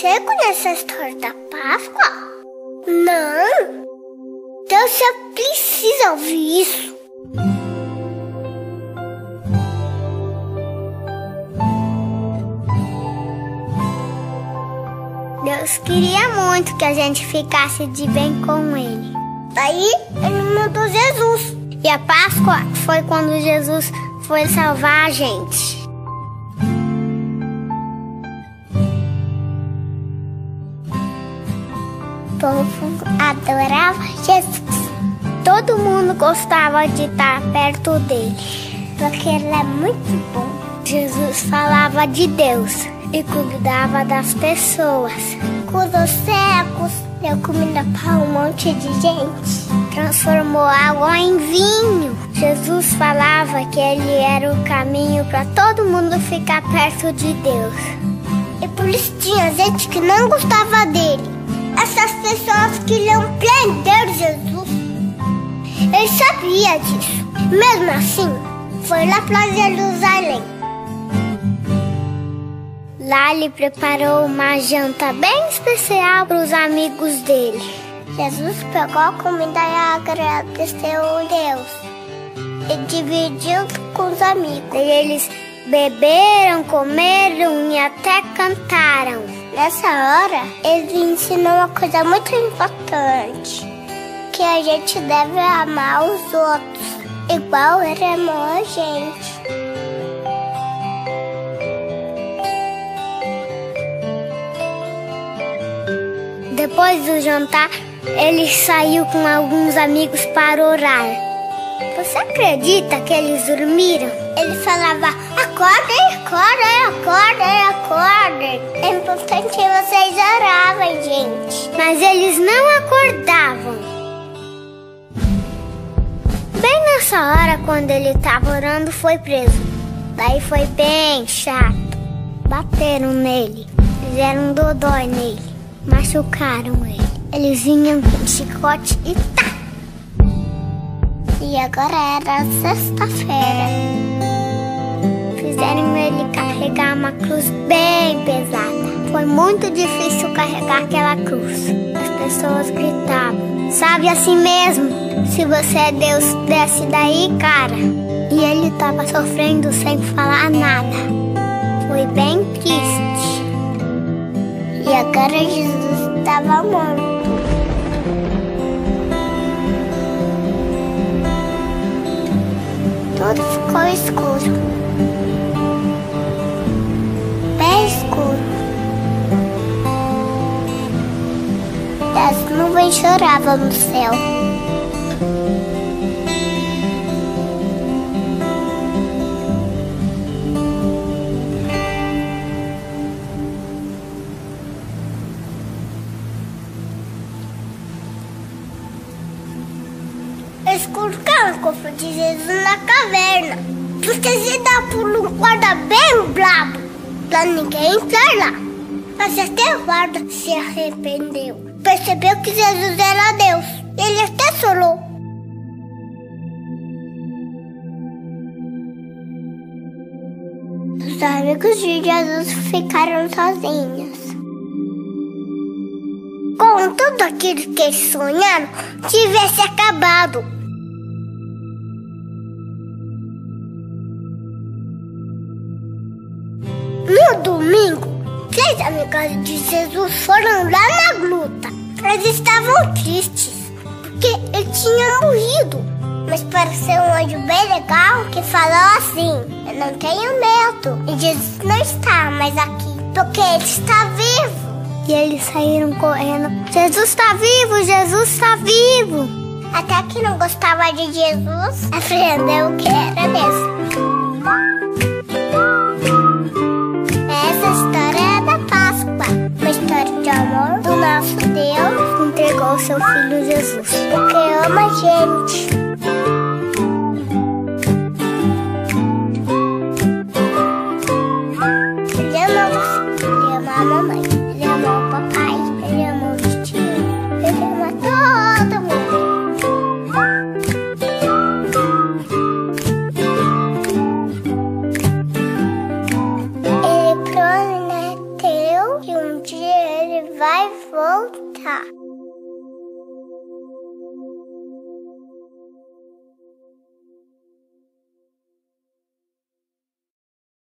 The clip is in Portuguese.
Você conhece a história da Páscoa? Não! Então você precisa ouvir isso. Deus queria muito que a gente ficasse de bem com Ele. Daí Ele mandou Jesus. E a Páscoa foi quando Jesus foi salvar a gente. O povo adorava Jesus. Todo mundo gostava de estar perto dele, porque ele é muito bom. Jesus falava de Deus e cuidava das pessoas. Curou cegos, deu comida para um monte de gente. Transformou água em vinho. Jesus falava que ele era o caminho para todo mundo ficar perto de Deus. E por isso tinha gente que não gostava dele. Essas pessoas queriam prender Jesus. Ele sabia disso. Mesmo assim, foi lá para Jerusalém. Lá ele preparou uma janta bem especial para os amigos dele. Jesus pegou a comida e agradeceu a Deus. E dividiu com os amigos. E eles beberam, comeram e até cantaram. Nessa hora, ele ensinou uma coisa muito importante. Que a gente deve amar os outros, igual ele amou a gente. Depois do jantar, ele saiu com alguns amigos para orar. Você acredita que eles dormiram? Ele falava, acordem, acordem, acordem, acordem. É importante que vocês orarem, gente. Mas eles não acordavam. Bem nessa hora, quando ele estava orando, foi preso. Daí foi bem chato. Bateram nele, fizeram dodói nele, machucaram ele. Eles vinham com chicote e tá! E agora era sexta-feira. Fizeram ele carregar uma cruz bem pesada. Foi muito difícil carregar aquela cruz. As pessoas gritavam, sabe assim mesmo? Se você é Deus, desce daí, cara. E ele estava sofrendo sem falar nada. Foi bem triste. E agora Jesus estava morto. Tudo ficou escuro. Bem escuro. E as nuvens choravam no céu. Eles colocaram o corpo de Jesus na caverna, porque se dá por um guarda bem brabo, pra ninguém entrar lá. Mas até o guarda se arrependeu, percebeu que Jesus era Deus, e ele até chorou. Os amigos de Jesus ficaram sozinhos. Com tudo aquilo que eles sonharam, tivesse acabado. No domingo, 3 amigas de Jesus foram lá na gruta. Eles estavam tristes, porque ele tinha morrido. Mas pareceu um anjo bem legal que falou assim, eu não tenho medo. E Jesus não está mais aqui, porque ele está vivo. E eles saíram correndo. Jesus está vivo, Jesus está vivo. Até que não gostava de Jesus, aprendeu que era mesmo. Essa história é da Páscoa, uma história de amor do nosso Deus que entregou seu Filho Jesus, porque ama a gente. Ele ama você, ele ama a mamãe, ele ama o papai, ele ama o tio, ele ama todo mundo. Ele prometeu que um dia vai voltar.